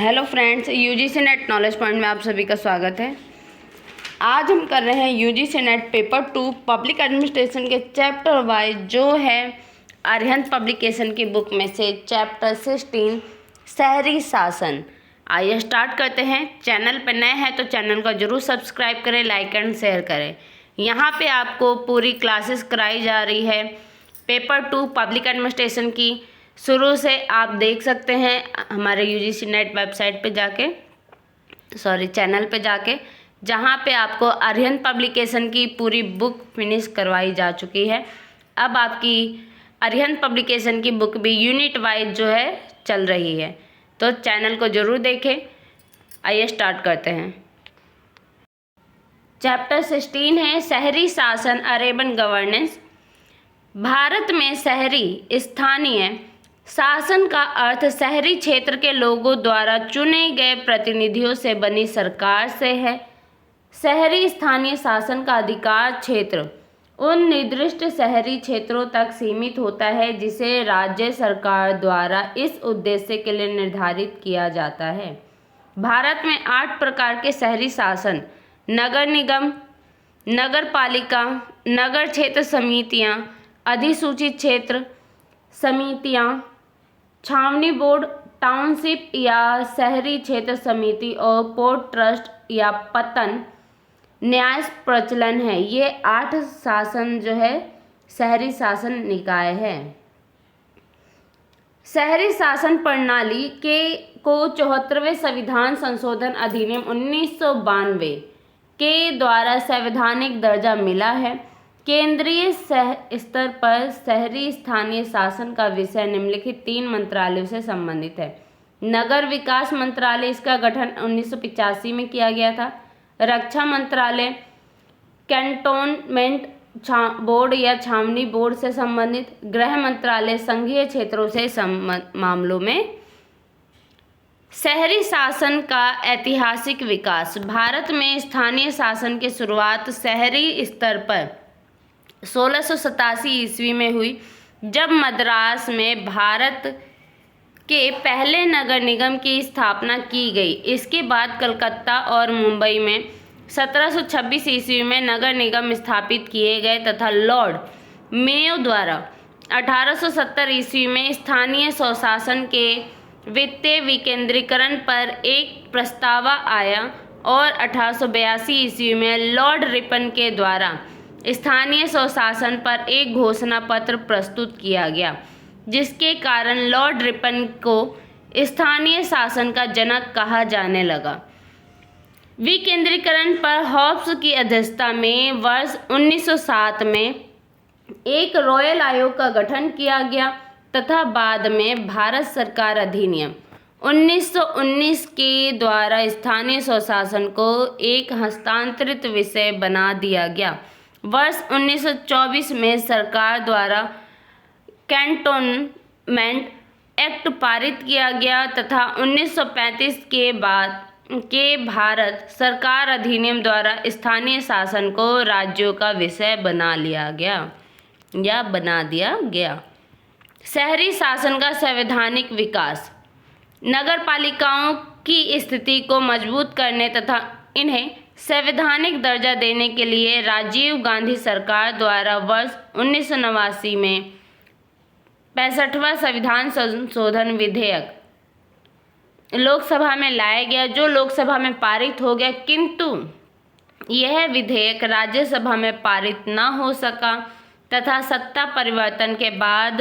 Hello friends, UGC net knowledge point में आप सभी का स्वागत है। आज हम कर रहे हैं UGC net paper 2 public administration के चैप्टर वाइज, जो है अरिहंत पब्लिकेशन की बुक में से चैप्टर 16 शहरी शासन। आइए स्टार्ट करते हैं। चैनल पर नए हैं तो चैनल को जरूर सब्सक्राइब करें, लाइक एंड शेयर करें। यहाँ पे आपको पूरी क्लासेस कराई जा रही है पेपर 2 पब्लिक एडमिनिस्ट्रेशन की। शुरू से आप देख सकते हैं हमारे यूजीसी नेट वेबसाइट पे जाके, चैनल पे जाके, जहाँ पे आपको अरिहंत पब्लिकेशन की पूरी बुक फिनिश करवाई जा चुकी है। अब आपकी अरिहंत पब्लिकेशन की बुक भी यूनिट वाइज जो है चल रही है, तो चैनल को ज़रूर देखें। आइए स्टार्ट करते हैं। चैप्टर 16 है शहरी शासन अर्बन गवर्नेंस। भारत में शहरी स्थानीय शासन का अर्थ शहरी क्षेत्र के लोगों द्वारा चुने गए प्रतिनिधियों से बनी सरकार से है। शहरी स्थानीय शासन का अधिकार क्षेत्र उन निर्दिष्ट शहरी क्षेत्रों तक सीमित होता है जिसे राज्य सरकार द्वारा इस उद्देश्य के लिए निर्धारित किया जाता है। भारत में 8 प्रकार के शहरी शासन नगर निगम, नगर पालिका, नगर क्षेत्र समितियां, अधिसूचित क्षेत्र समितियां, छावनी बोर्ड, टाउनशिप या शहरी क्षेत्र समिति और पोर्ट ट्रस्ट या पत्तन न्याय प्रचलन है। ये 8 शासन जो है शहरी शासन निकाय है। शहरी शासन प्रणाली को 74वें संविधान संशोधन अधिनियम 1992 के द्वारा संवैधानिक दर्जा मिला है। केंद्रीय स्तर पर शहरी स्थानीय शासन का विषय निम्नलिखित 3 मंत्रालयों से संबंधित है। नगर विकास मंत्रालय, इसका गठन 1985 में किया गया था। रक्षा मंत्रालय कैंटोनमेंट बोर्ड या छावनी बोर्ड से संबंधित। गृह मंत्रालय संघीय क्षेत्रों से मामलों में। शहरी शासन का ऐतिहासिक विकास। भारत में स्थानीय शासन की शुरुआत शहरी स्तर पर 1687 ईस्वी में हुई, जब मद्रास में भारत के पहले नगर निगम की स्थापना की गई। इसके बाद कलकत्ता और मुंबई में 1726 ईस्वी में नगर निगम स्थापित किए गए तथा लॉर्ड मेयो द्वारा 1870 ईस्वी में स्थानीय स्वशासन के वित्तीय विकेंद्रीकरण पर एक प्रस्ताव आया और 1882 ईस्वी में लॉर्ड रिपन के द्वारा स्थानीय स्वशासन पर एक घोषणा पत्र प्रस्तुत किया गया, जिसके कारण लॉर्ड रिपन को स्थानीय शासन का जनक कहा जाने लगा। विकेंद्रीकरण पर हॉब्स की अध्यक्षता में वर्ष 1907 में एक रॉयल आयोग का गठन किया गया तथा बाद में भारत सरकार अधिनियम 1919 के द्वारा स्थानीय स्वशासन को एक हस्तांतरित विषय बना दिया गया। वर्ष 1924 में सरकार द्वारा कैंटोनमेंट एक्ट पारित किया गया तथा 1935 के बाद के भारत सरकार अधिनियम द्वारा स्थानीय शासन को राज्यों का विषय बना दिया गया। शहरी शासन का संवैधानिक विकास। नगर पालिकाओं की स्थिति को मजबूत करने तथा इन्हें संवैधानिक दर्जा देने के लिए राजीव गांधी सरकार द्वारा वर्ष 1989 में 65वां संविधान संशोधन विधेयक लोकसभा में लाया गया, जो लोकसभा में पारित हो गया, किंतु यह विधेयक राज्यसभा में पारित न हो सका तथा सत्ता परिवर्तन के बाद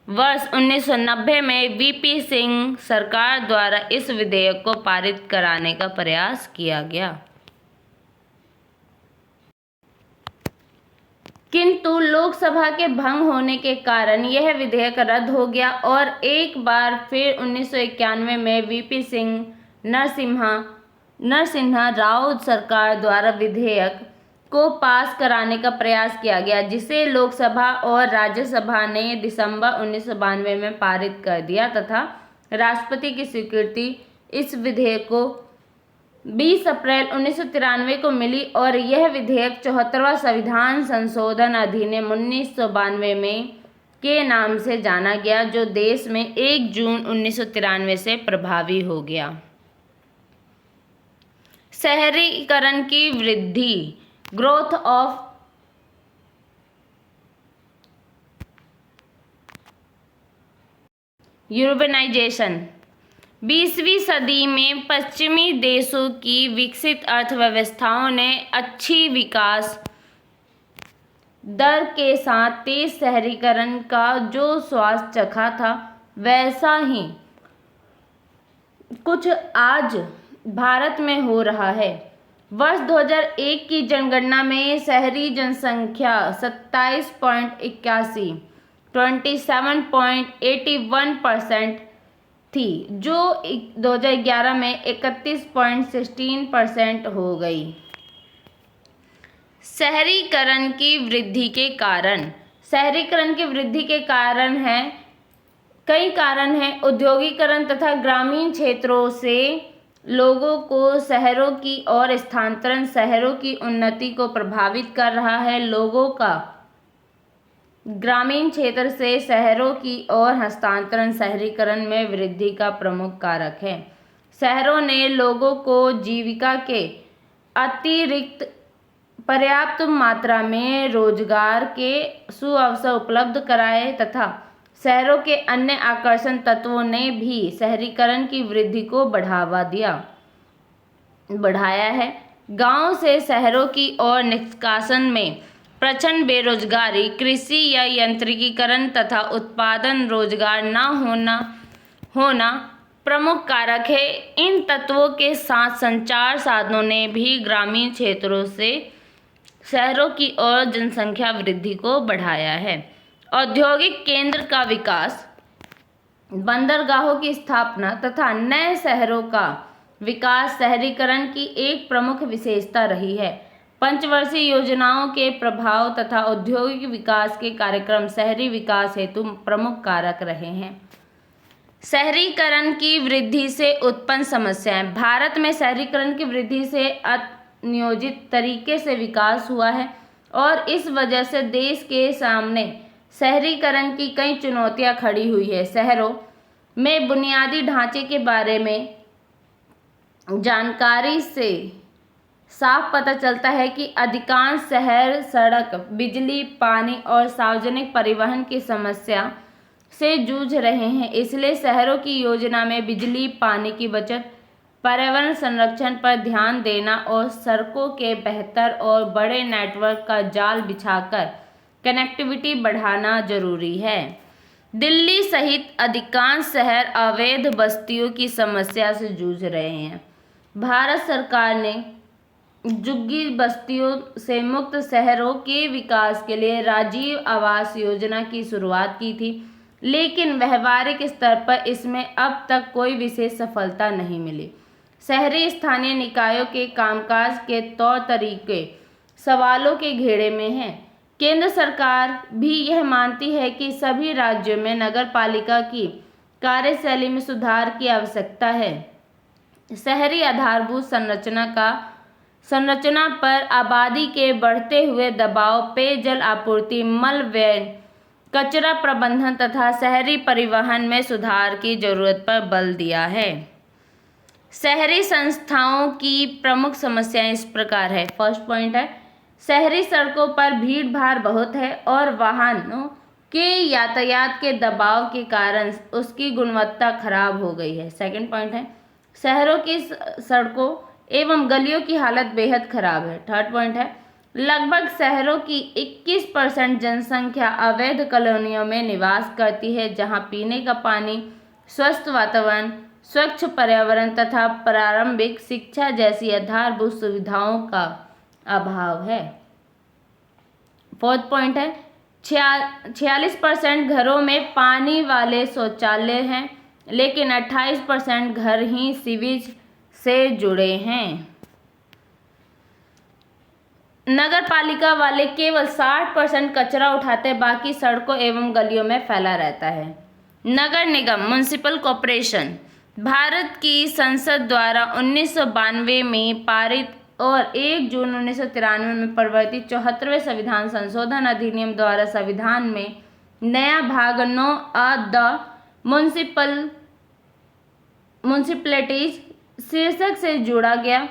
वर्ष 1990 में वीपी सिंह सरकार द्वारा इस विधेयक को पारित कराने का प्रयास किया गया, किंतु लोकसभा के भंग होने के कारण यह विधेयक रद्द हो गया और एक बार फिर 1991 में वीपी सिंह नरसिम्हा राव सरकार द्वारा विधेयक को पास कराने का प्रयास किया गया, जिसे लोकसभा और राज्यसभा ने दिसंबर 1992 में पारित कर दिया तथा राष्ट्रपति की स्वीकृति इस विधेयक को 20 अप्रैल 1993 को मिली और यह विधेयक 74वां संविधान संशोधन अधिनियम 1992 में के नाम से जाना गया, जो देश में 1 जून 1993 से प्रभावी हो गया। शहरीकरण की वृद्धि, ग्रोथ ऑफ यूर्बनाइजेशन। 20वीं सदी में पश्चिमी देशों की विकसित अर्थव्यवस्थाओं ने अच्छी विकास दर के साथ तेज शहरीकरण का जो स्वाद चखा था, वैसा ही कुछ आज भारत में हो रहा है। वर्ष 2001 की जनगणना में शहरी जनसंख्या 27.81% थी, जो 2011 में 31.16% हो गई। शहरीकरण की वृद्धि के कारण, शहरीकरण की वृद्धि के कारण हैं, कई कारण हैं। औद्योगिकरण तथा ग्रामीण क्षेत्रों से लोगों को शहरों की ओर स्थानांतरण शहरों की उन्नति को प्रभावित कर रहा है। लोगों का ग्रामीण क्षेत्र से शहरों की ओर हस्तांतरण शहरीकरण में वृद्धि का प्रमुख कारक है। शहरों ने लोगों को जीविका के अतिरिक्त पर्याप्त मात्रा में रोजगार के सुअवसर उपलब्ध कराए तथा शहरों के अन्य आकर्षण तत्वों ने भी शहरीकरण की वृद्धि को बढ़ाया है। गांव से शहरों की ओर निष्कासन में प्रचंड बेरोजगारी, कृषि या यांत्रिकीकरण तथा उत्पादन रोजगार न होना प्रमुख कारक है। इन तत्वों के साथ संचार साधनों ने भी ग्रामीण क्षेत्रों से शहरों की ओर जनसंख्या वृद्धि को बढ़ाया है। औद्योगिक केंद्र का विकास, बंदरगाहों की स्थापना तथा नए शहरों का विकास शहरीकरण की एक प्रमुख विशेषता रही है। पंचवर्षीय योजनाओं के प्रभाव तथा औद्योगिक विकास के कार्यक्रम शहरी विकास हेतु प्रमुख कारक रहे हैं। शहरीकरण की वृद्धि से उत्पन्न समस्याएं। भारत में शहरीकरण की वृद्धि से अनियोजित तरीके से विकास हुआ है और इस वजह से देश के सामने शहरीकरण की कई चुनौतियां खड़ी हुई है। शहरों में बुनियादी ढांचे के बारे में जानकारी से साफ पता चलता है कि अधिकांश शहर सड़क, बिजली, पानी और सार्वजनिक परिवहन की समस्या से जूझ रहे हैं। इसलिए शहरों की योजना में बिजली, पानी की बचत, पर्यावरण संरक्षण पर ध्यान देना और सड़कों के बेहतर और बड़े नेटवर्क का जाल बिछाकर कनेक्टिविटी बढ़ाना जरूरी है। दिल्ली सहित अधिकांश शहर अवैध बस्तियों की समस्या से जूझ रहे हैं। भारत सरकार ने झुग्गी बस्तियों से मुक्त शहरों के विकास के लिए राजीव आवास योजना की शुरुआत की थी, लेकिन व्यावहारिक स्तर पर इसमें अब तक कोई विशेष सफलता नहीं मिली। शहरी स्थानीय निकायों के कामकाज के तौर तरीके सवालों के घेरे में हैं। केंद्र सरकार भी यह मानती है कि सभी राज्यों में नगरपालिका की कार्यशैली में सुधार की आवश्यकता है। शहरी आधारभूत संरचना पर आबादी के बढ़ते हुए दबाव, पेयजल आपूर्ति, मल व्यय, कचरा प्रबंधन तथा शहरी परिवहन में सुधार की जरूरत पर बल दिया है। शहरी संस्थाओं की प्रमुख समस्याएं इस प्रकार है। फर्स्ट पॉइंट है, शहरी सड़कों पर भीड़ भाड़ बहुत है और वाहनों के यातायात के दबाव के कारण उसकी गुणवत्ता खराब हो गई है। सेकंड पॉइंट है, शहरों की सड़कों एवं गलियों की हालत बेहद खराब है। थर्ड पॉइंट है, लगभग शहरों की 21% जनसंख्या अवैध कॉलोनियों में निवास करती है, जहां पीने का पानी, स्वस्थ वातावरण, स्वच्छ पर्यावरण तथा प्रारंभिक शिक्षा जैसी आधारभूत सुविधाओं का अभाव है। फोर्थ पॉइंट है, 46% घरों में पानी वाले शौचालय हैं, लेकिन 28% घर ही सीवेज से जुड़े हैं। नगर पालिका वाले केवल 60% कचरा उठाते, बाकी सड़कों एवं गलियों में फैला रहता है। नगर निगम, म्युनिसिपल कॉरपोरेशन, भारत की संसद द्वारा 1992 में पारित और 1 जून 1993 में परिवर्तित 74वें संविधान संशोधन अधिनियम द्वारा संविधान में नया भाग 9 द म्युनिसिपलिटीज शीर्षक से जोड़ा गया।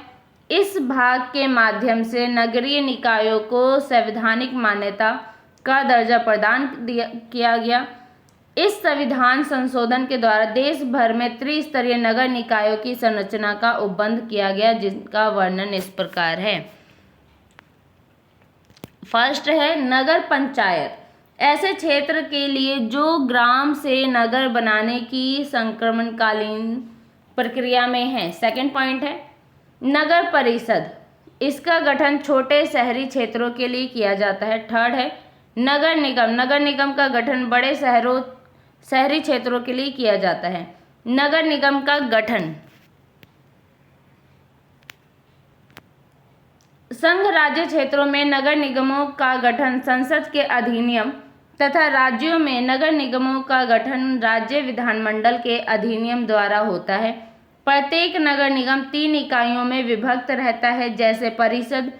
इस भाग के माध्यम से नगरीय निकायों को संवैधानिक मान्यता का दर्जा प्रदान किया गया। इस संविधान संशोधन के द्वारा देश भर में त्रिस्तरीय नगर निकायों की संरचना का उपबंध किया गया, जिनका वर्णन इस प्रकार है। फर्स्ट है नगर पंचायत, ऐसे क्षेत्र के लिए जो ग्राम से नगर बनाने की संक्रमणकालीन प्रक्रिया में है। सेकंड पॉइंट है नगर परिषद, इसका गठन छोटे शहरी क्षेत्रों के लिए किया जाता है। थर्ड है नगर निगम, नगर निगम का गठन बड़े शहरी क्षेत्रों के लिए किया जाता है। नगर निगम का गठन संघ राज्य क्षेत्रों में नगर निगमों का गठन संसद के अधिनियम तथा राज्यों में नगर निगमों का गठन राज्य विधानमंडल के अधिनियम द्वारा होता है। प्रत्येक नगर निगम 3 इकाइयों में विभक्त रहता है, जैसे परिषद,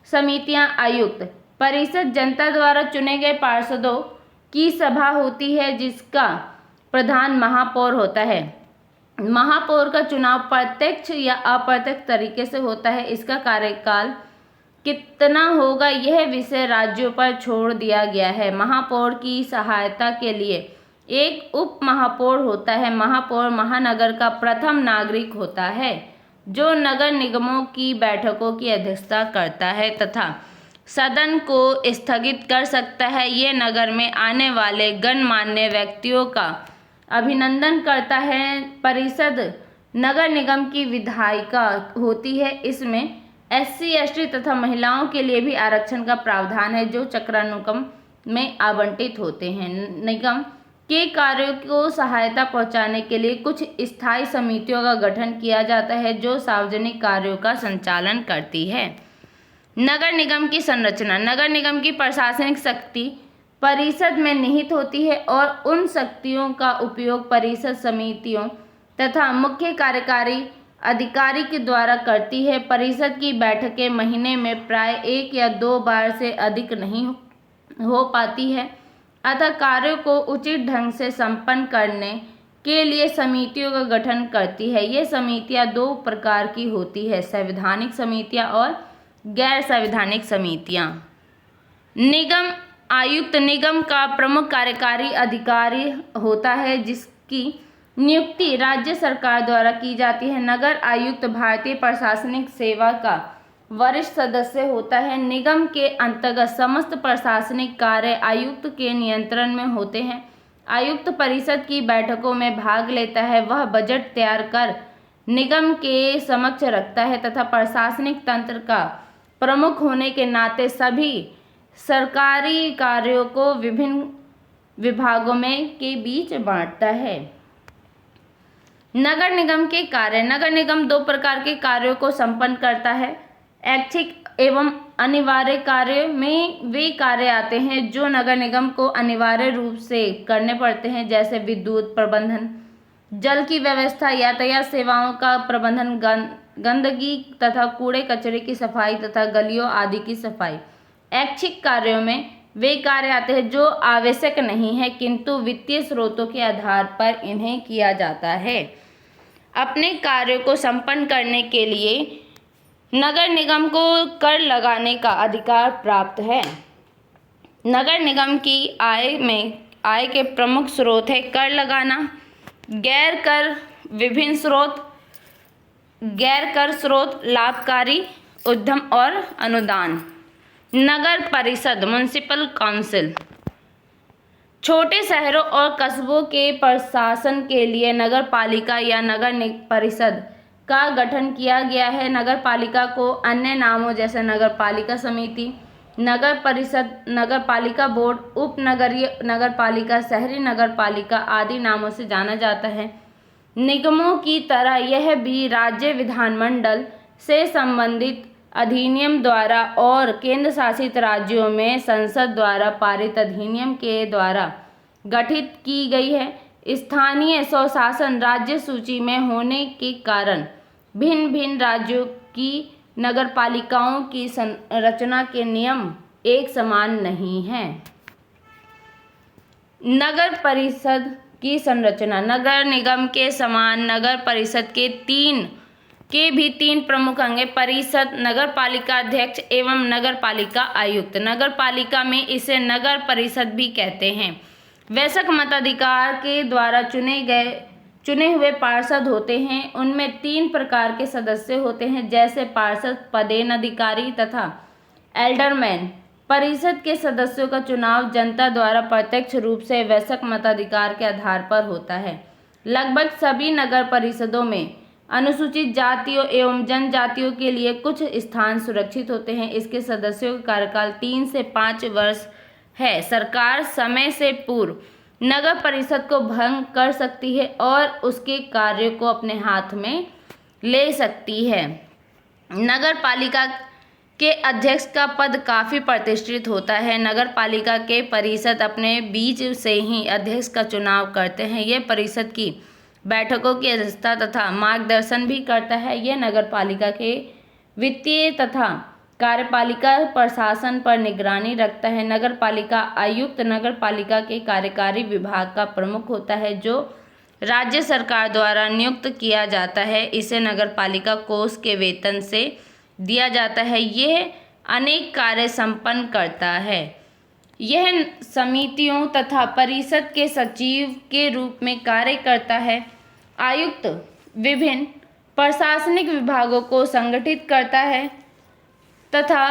समितियां, आयुक्त। परिषद जनता द्वारा चुने गए पार्षदों की सभा होती है, जिसका प्रधान महापौर होता है। महापौर का चुनाव प्रत्यक्ष या अप्रत्यक्ष तरीके से होता है। इसका कार्यकाल कितना होगा यह विषय राज्यों पर छोड़ दिया गया है। महापौर की सहायता के लिए एक उप महापौर होता है। महापौर महानगर का प्रथम नागरिक होता है, जो नगर निगमों की बैठकों की अध्यक्षता करता है तथा सदन को स्थगित कर सकता है। ये नगर में आने वाले गणमान्य व्यक्तियों का अभिनंदन करता है। परिषद नगर निगम की विधायिका होती है। इसमें SC, ST तथा महिलाओं के लिए भी आरक्षण का प्रावधान है, जो चक्रानुक्रम में आवंटित होते हैं। निगम के कार्यों को सहायता पहुंचाने के लिए कुछ स्थायी समितियों का गठन किया जाता है, जो सार्वजनिक कार्यों का संचालन करती है। नगर निगम की संरचना, नगर निगम की प्रशासनिक शक्ति परिषद में निहित होती है और उन शक्तियों का उपयोग परिषद समितियों तथा मुख्य कार्यकारी अधिकारी के द्वारा करती है। परिषद की बैठकें महीने में प्राय 1 या 2 बार से अधिक नहीं हो पाती है, अतः कार्यों को उचित ढंग से संपन्न करने के लिए समितियों का गठन करती है। ये समितियां 2 प्रकार की होती है, संवैधानिक समितियां और गैर संवैधानिक समितियां। निगम आयुक्त, निगम का प्रमुख कार्यकारी अधिकारी होता है, जिसकी नियुक्ति राज्य सरकार द्वारा की जाती है। नगर आयुक्त भारतीय प्रशासनिक सेवा का वरिष्ठ सदस्य होता है। निगम के अंतर्गत समस्त प्रशासनिक कार्य आयुक्त के नियंत्रण में होते हैं। आयुक्त परिषद की बैठकों में भाग लेता है। वह बजट तैयार कर निगम के समक्ष रखता है तथा प्रशासनिक तंत्र का प्रमुख होने के नाते सभी सरकारी कार्यों को विभिन्न विभागों में के बीच बांटता है। नगर निगम के कार्य, नगर निगम 2 प्रकार के कार्यों को संपन्न करता है। ऐच्छिक एवं अनिवार्य कार्य में वे कार्य आते हैं जो नगर निगम को अनिवार्य रूप से करने पड़ते हैं, जैसे विद्युत प्रबंधन, जल की व्यवस्था, यातायात सेवाओं का प्रबंधन, गंदगी तथा कूड़े कचरे की सफाई तथा गलियों आदि की सफाई। ऐच्छिक कार्यों में वे कार्य आते हैं जो आवश्यक नहीं है, किंतु वित्तीय स्रोतों के आधार पर इन्हें किया जाता है। अपने कार्यों को संपन्न करने के लिए नगर निगम को कर लगाने का अधिकार प्राप्त है। नगर निगम की आय के प्रमुख स्रोत है कर लगाना, गैर कर विभिन्न स्रोत, गैर कर स्रोत, लाभकारी उद्यम और अनुदान। नगर परिषद म्युनिसिपल काउंसिल, छोटे शहरों और कस्बों के प्रशासन के लिए नगर पालिका या नगर परिषद का गठन किया गया है। नगर पालिका को अन्य नामों जैसे नगर पालिका समिति, नगर परिषद, नगर पालिका बोर्ड, उप नगरीय नगर पालिका, शहरी नगर पालिका आदि नामों से जाना जाता है। निगमों की तरह यह भी राज्य विधानमंडल से संबंधित अधिनियम द्वारा और केंद्र शासित राज्यों में संसद द्वारा पारित अधिनियम के द्वारा गठित की गई है। स्थानीय स्वशासन राज्य सूची में होने के कारण भिन्न भिन्न राज्यों की नगरपालिकाओं की संरचना के नियम एक समान नहीं हैं। नगर परिषद की संरचना, नगर निगम के समान नगर परिषद के 3 के भी 3 प्रमुख अंग हैं: परिषद, नगर पालिका अध्यक्ष एवं नगर पालिका आयुक्त। नगर पालिका में इसे नगर परिषद भी कहते हैं। वयस्क मताधिकार के द्वारा चुने हुए पार्षद होते हैं। उनमें 3 प्रकार के सदस्य होते हैं, जैसे पार्षद, पदेन अधिकारी तथा एल्डरमैन। परिषद के सदस्यों का चुनाव जनता द्वारा प्रत्यक्ष रूप से वयस्क मताधिकार के आधार पर होता है। लगभग सभी नगर परिषदों में अनुसूचित जातियों एवं जनजातियों के लिए कुछ स्थान सुरक्षित होते हैं। इसके सदस्यों का कार्यकाल 3 से 5 वर्ष है। सरकार समय से पूर्व नगर परिषद को भंग कर सकती है और उसके कार्यों को अपने हाथ में ले सकती है। नगर पालिका के अध्यक्ष का पद काफ़ी प्रतिष्ठित होता है। नगर पालिका के परिषद अपने बीच से ही अध्यक्ष का चुनाव करते हैं। यह परिषद की बैठकों की अध्यक्षता तथा मार्गदर्शन भी करता है। यह नगर पालिका के वित्तीय तथा कार्यपालिका प्रशासन पर निगरानी रखता है। नगर पालिका आयुक्त नगर पालिका के कार्यकारी विभाग का प्रमुख होता है, जो राज्य सरकार द्वारा नियुक्त किया जाता है। इसे नगर पालिका कोष के वेतन से दिया जाता है। यह अनेक कार्य संपन्न करता है। यह समितियों तथा परिषद के सचिव के रूप में कार्य करता है। आयुक्त विभिन्न प्रशासनिक विभागों को संगठित करता है तथा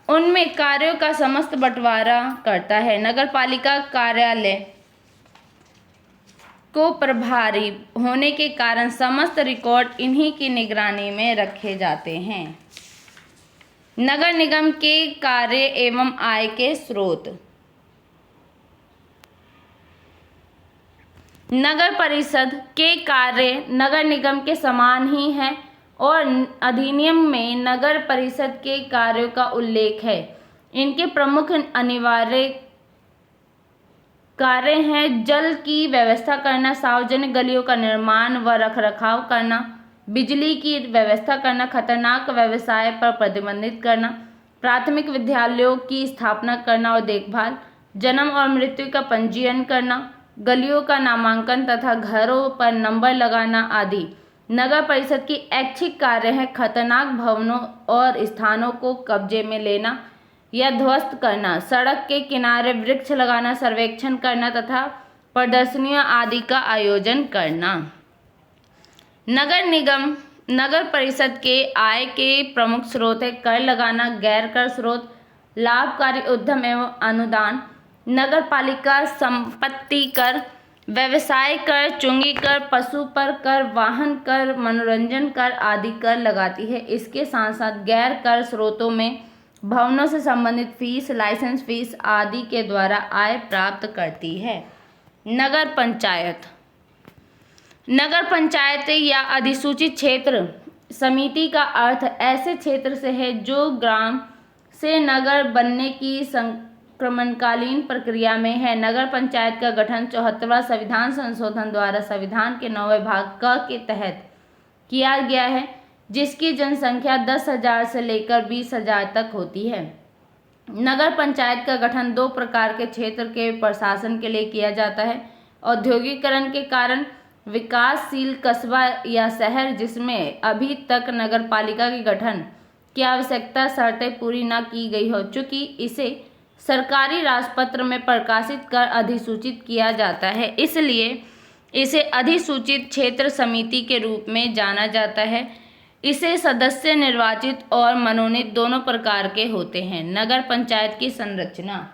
उनमें कार्यों का समस्त बंटवारा करता है। नगर पालिका कार्यालय को प्रभारी होने के कारण समस्त रिकॉर्ड इन्हीं की निगरानी में रखे जाते हैं। नगर निगम के कार्य एवं आय के स्रोत। नगर परिषद के कार्य नगर निगम के समान ही हैं और अधिनियम में नगर परिषद के कार्यों का उल्लेख है। इनके प्रमुख अनिवार्य कार्य हैं: जल की व्यवस्था करना, सार्वजनिक गलियों का निर्माण व रखरखाव करना, बिजली की व्यवस्था करना, खतरनाक व्यवसाय पर प्रतिबंधित करना, प्राथमिक विद्यालयों की स्थापना करना और देखभाल, जन्म और मृत्यु का पंजीयन करना, गलियों का नामांकन तथा घरों पर नंबर लगाना आदि। नगर परिषद की ऐच्छिक कार्य है: खतरनाक भवनों और स्थानों को कब्जे में लेना या ध्वस्त करना, सड़क के किनारे वृक्ष लगाना, सर्वेक्षण करना तथा प्रदर्शनियों आदि का आयोजन करना। नगर निगम नगर परिषद के आय के प्रमुख स्रोत है: कर लगाना, गैर कर स्रोत, लाभकारी उद्यम एवं अनुदान, नगर पालिका संपत्ति कर, व्यवसाय कर, चुंगी कर, पशु पर कर, वाहन कर, मनोरंजन कर आदि कर लगाती है। इसके साथ साथ गैर कर स्रोतों में भवनों से संबंधित फीस, लाइसेंस फीस आदि के द्वारा आय प्राप्त करती है। नगर पंचायत नगर पंचायत या अधिसूचित क्षेत्र समिति का अर्थ ऐसे क्षेत्र से है जो ग्राम से नगर बनने की संक्रमणकालीन प्रक्रिया में है। नगर पंचायत का गठन 74वां संविधान संशोधन द्वारा संविधान के 9वें भाग क के तहत किया गया है, जिसकी जनसंख्या 10,000 से लेकर 20,000 तक होती है। नगर पंचायत का गठन 2 प्रकार के क्षेत्र के प्रशासन के लिए किया जाता है: औद्योगिकरण के कारण विकासशील कस्बा या शहर, जिसमें अभी तक नगर पालिका के गठन की आवश्यकता शर्तें पूरी न की गई हो, चूँकि इसे सरकारी राजपत्र में प्रकाशित कर अधिसूचित किया जाता है, इसलिए इसे अधिसूचित क्षेत्र समिति के रूप में जाना जाता है। इसे सदस्य निर्वाचित और मनोनीत दोनों प्रकार के होते हैं। नगर पंचायत की संरचना।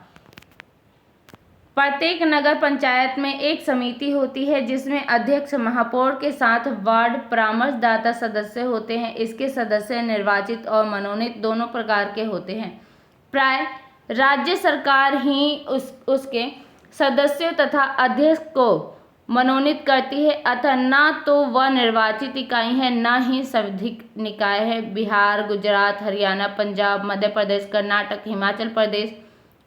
प्रत्येक नगर पंचायत में एक समिति होती है, जिसमें अध्यक्ष, महापौर के साथ वार्ड परामर्शदाता सदस्य होते हैं। इसके सदस्य निर्वाचित और मनोनीत दोनों प्रकार के होते हैं। प्राय राज्य सरकार ही उसके सदस्यों तथा अध्यक्ष को मनोनीत करती है, अतः न तो वह निर्वाचित इकाई है, न ही संवैधानिक निकाय है। बिहार, गुजरात, हरियाणा, पंजाब, मध्य प्रदेश, कर्नाटक, हिमाचल प्रदेश,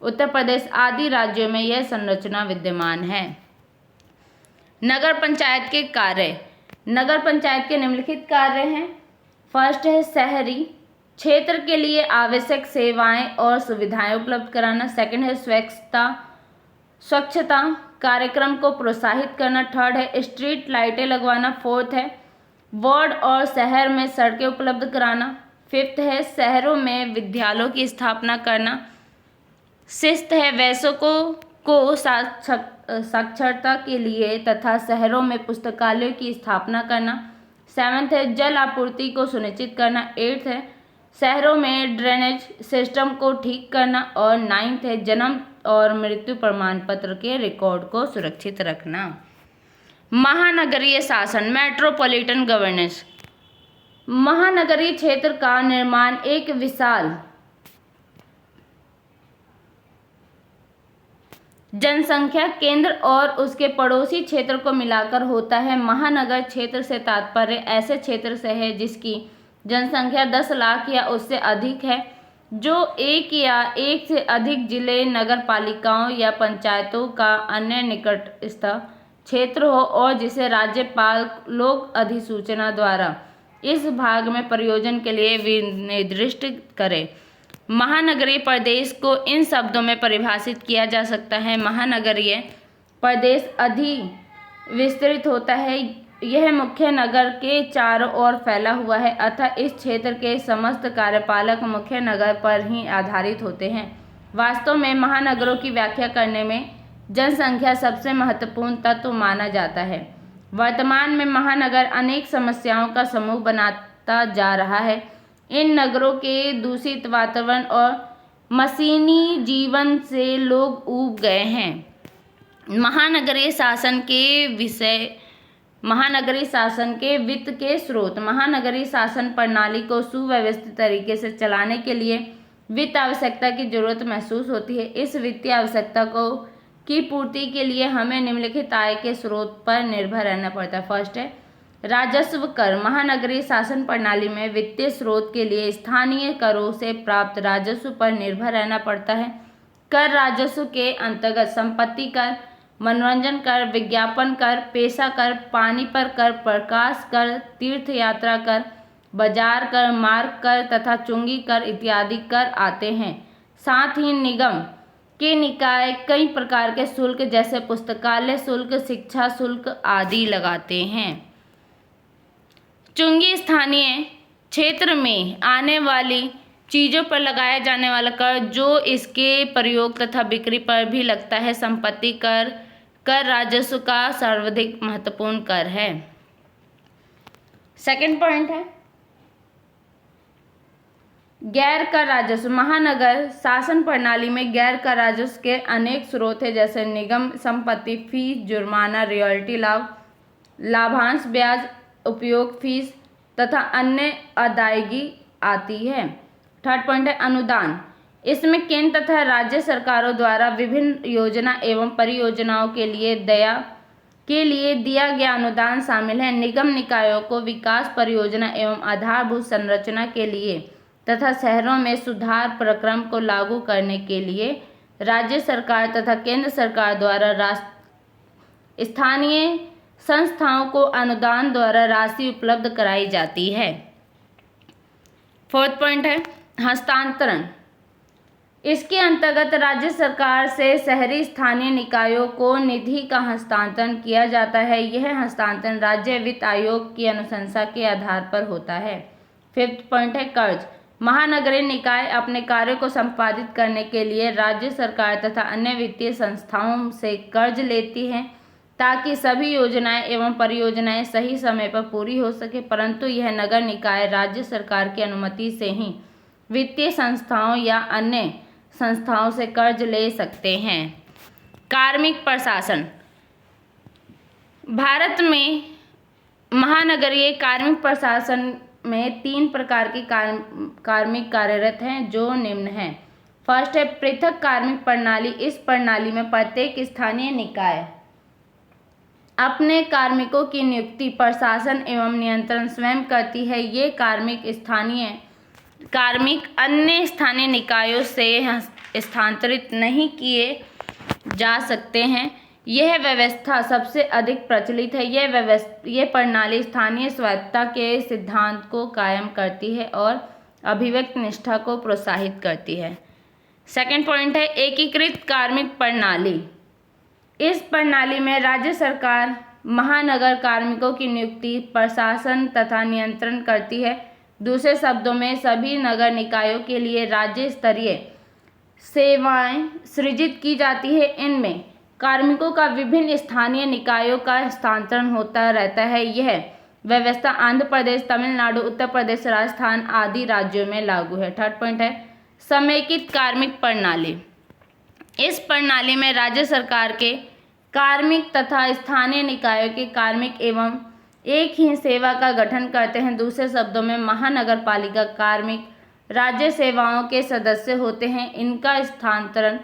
उत्तर प्रदेश आदि राज्यों में यह संरचना विद्यमान है। नगर पंचायत के कार्य। नगर पंचायत के निम्नलिखित कार्य हैं। फर्स्ट है शहरी क्षेत्र के लिए आवश्यक सेवाएं और सुविधाएं उपलब्ध कराना। सेकंड है स्वच्छता कार्यक्रम को प्रोत्साहित करना। थर्ड है स्ट्रीट लाइटें लगवाना। फोर्थ है वार्ड और शहर में सड़कें उपलब्ध कराना। 5th है शहरों में विद्यालयों की स्थापना करना। 6th है वयस्कों को साक्षरता के लिए तथा शहरों में पुस्तकालयों की स्थापना करना। 7th है जल आपूर्ति को सुनिश्चित करना। 8th है शहरों में ड्रेनेज सिस्टम को ठीक करना। और 9th है जन्म और मृत्यु प्रमाण पत्र के रिकॉर्ड को सुरक्षित रखना। महानगरीय शासन, मेट्रोपॉलिटन गवर्नेंस। महानगरीय क्षेत्र का निर्माण एक विशाल जनसंख्या केंद्र और उसके पड़ोसी क्षेत्र को मिलाकर होता है। महानगर क्षेत्र से तात्पर्य ऐसे क्षेत्र से है जिसकी जनसंख्या 10 लाख या उससे अधिक है, जो एक या एक से अधिक जिले, नगर पालिकाओं या पंचायतों का अन्य निकटस्थ क्षेत्र हो और जिसे राज्यपाल लोक अधिसूचना द्वारा इस भाग में प्रयोजन के लिए विनिर्दिष्ट करे। महानगरीय प्रदेश को इन शब्दों में परिभाषित किया जा सकता है। महानगरीय प्रदेश अधिविस्तृत होता है, यह मुख्य नगर के चारों ओर फैला हुआ है, अतः इस क्षेत्र के समस्त कार्यपालक मुख्य नगर पर ही आधारित होते हैं। वास्तव में महानगरों की व्याख्या करने में जनसंख्या सबसे महत्वपूर्ण तत्व माना जाता है। वर्तमान में महानगर अनेक समस्याओं का समूह बनाता जा रहा है। इन नगरों के दूषित वातावरण और मशीनी जीवन से लोग ऊब गए हैं। महानगरीय शासन के वित्त के स्रोत। महानगरीय शासन प्रणाली को सुव्यवस्थित तरीके से चलाने के लिए वित्त आवश्यकता की जरूरत महसूस होती है। इस वित्तीय आवश्यकता की पूर्ति के लिए हमें निम्नलिखित आय के स्रोत पर निर्भर रहना पड़ता है। फर्स्ट है राजस्व कर। महानगरीय शासन प्रणाली में वित्तीय स्रोत के लिए स्थानीय करों से प्राप्त राजस्व पर निर्भर रहना पड़ता है। कर राजस्व के अंतर्गत संपत्ति कर, मनोरंजन कर, विज्ञापन कर, पेशा कर, पानी पर कर, प्रकाश कर, तीर्थ यात्रा कर, बाजार कर, मार्ग कर तथा चुंगी कर इत्यादि कर आते हैं। साथ ही निगम के निकाय कई प्रकार के शुल्क जैसे पुस्तकालय शुल्क, शिक्षा शुल्क आदि लगाते हैं। चुंगी स्थानीय क्षेत्र में आने वाली चीज़ों पर लगाया जाने वाला कर जो इसके प्रयोग तथा बिक्री पर भी लगता है। संपत्ति कर राजस्व का सर्वाधिक महत्वपूर्ण कर है। सेकंड पॉइंट है गैर कर राजस्व। महानगर शासन प्रणाली में गैर कर राजस्व के अनेक स्रोत हैं, जैसे निगम, संपत्ति, फीस, जुर्माना, रॉयल्टी, लाभांश, ब्याज, उपयोग फीस तथा अन्य अदायगी आती है। थर्ड पॉइंट है अनुदान। इसमें केंद्र तथा राज्य सरकारों द्वारा विभिन्न योजना एवं परियोजनाओं के लिए दिया गया अनुदान शामिल है। निगम निकायों को विकास परियोजना एवं आधारभूत संरचना के लिए तथा शहरों में सुधार प्रक्रम को लागू करने के लिए राज्य सरकार तथा केंद्र सरकार द्वारा स्थानीय संस्थाओं को अनुदान द्वारा राशि उपलब्ध कराई जाती है। फोर्थ पॉइंट है हस्तांतरण। इसके अंतर्गत राज्य सरकार से शहरी स्थानीय निकायों को निधि का हस्तांतरण किया जाता है। यह हस्तांतरण राज्य वित्त आयोग की अनुशंसा के आधार पर होता है। फिफ्थ पॉइंट है कर्ज। महानगरीय निकाय अपने कार्यों को संपादित करने के लिए राज्य सरकार तथा अन्य वित्तीय संस्थाओं से कर्ज लेती हैं ताकि सभी योजनाएं एवं परियोजनाएं सही समय पर पूरी हो सके, परंतु यह नगर निकाय राज्य सरकार की अनुमति से ही वित्तीय संस्थाओं या अन्य संस्थाओं से कर्ज ले सकते हैं। कार्मिक प्रशासन। भारत में महानगरीय कार्मिक प्रशासन में 3 प्रकार की कार्मिक कार्यरत हैं जो निम्न हैं। फर्स्ट है पृथक कार्मिक प्रणाली। इस प्रणाली में प्रत्येक स्थानीय निकाय अपने कार्मिकों की नियुक्ति, प्रशासन एवं नियंत्रण स्वयं करती है। ये कार्मिक अन्य स्थानीय निकायों से स्थानांतरित नहीं किए जा सकते हैं। यह व्यवस्था सबसे अधिक प्रचलित है। यह प्रणाली स्थानीय स्वायत्तता के सिद्धांत को कायम करती है और अभिव्यक्ति निष्ठा को प्रोत्साहित करती है। सेकंड पॉइंट है एकीकृत कार्मिक प्रणाली। इस प्रणाली में राज्य सरकार महानगर कार्मिकों की नियुक्ति, प्रशासन तथा नियंत्रण करती है। दूसरे शब्दों में सभी नगर निकायों के लिए राज्य स्तरीय सेवाएं सृजित की जाती है। इनमें कार्मिकों का विभिन्न स्थानीय निकायों का हस्तांतरण होता रहता है। यह व्यवस्था आंध्र प्रदेश, तमिलनाडु, उत्तर प्रदेश, राजस्थान आदि राज्यों में लागू है। थर्ड पॉइंट है समेकित कार्मिक प्रणाली। इस प्रणाली में राज्य सरकार के कार्मिक तथा स्थानीय निकायों के कार्मिक एवं एक ही सेवा का गठन करते हैं। दूसरे शब्दों में महानगर पालिका कार्मिक राज्य सेवाओं के सदस्य होते हैं। इनका स्थानांतरण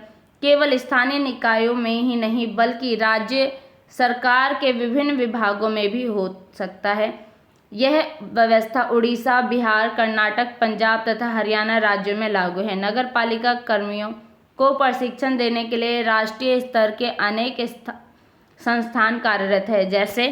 केवल स्थानीय निकायों में ही नहीं बल्कि राज्य सरकार के विभिन्न विभागों में भी हो सकता है। यह व्यवस्था उड़ीसा, बिहार, कर्नाटक, पंजाब तथा हरियाणा राज्यों में लागू है। नगर पालिका कर्मियों को प्रशिक्षण देने के लिए राष्ट्रीय स्तर के अनेक संस्थान कार्यरत है, जैसे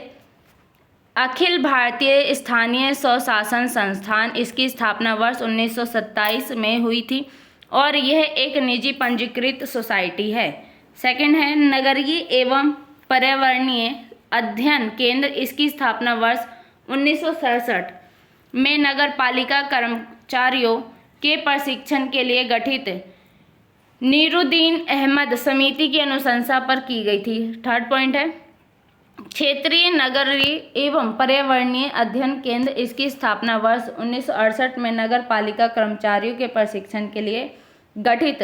अखिल भारतीय स्थानीय स्वशासन संस्थान। इसकी स्थापना वर्ष 1927 में हुई थी और यह एक निजी पंजीकृत सोसाइटी है। सेकंड है नगरीय एवं पर्यावरणीय अध्ययन केंद्र। इसकी स्थापना वर्ष 1967 में नगर पालिका कर्मचारियों के प्रशिक्षण के लिए गठित नीरुद्दीन अहमद समिति की अनुशंसा पर की गई थी। थर्ड पॉइंट है क्षेत्रीय नगरीय एवं पर्यावरणीय अध्ययन केंद्र। इसकी स्थापना वर्ष 1968 में नगर पालिका कर्मचारियों के प्रशिक्षण के लिए गठित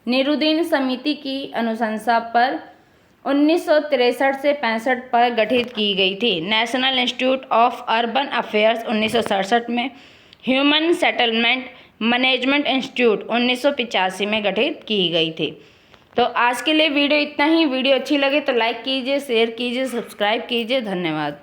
नीरुद्दीन समिति की अनुशंसा पर 1963 से 65 पर गठित की गई थी। National institute of urban affairs 1967 में, ह्यूमन सेटलमेंट मैनेजमेंट इंस्टीट्यूट 1985 में गठित की गई थी। तो आज के लिए वीडियो इतना ही। वीडियो अच्छी लगे तो लाइक कीजिए, शेयर कीजिए, सब्सक्राइब कीजिए। धन्यवाद।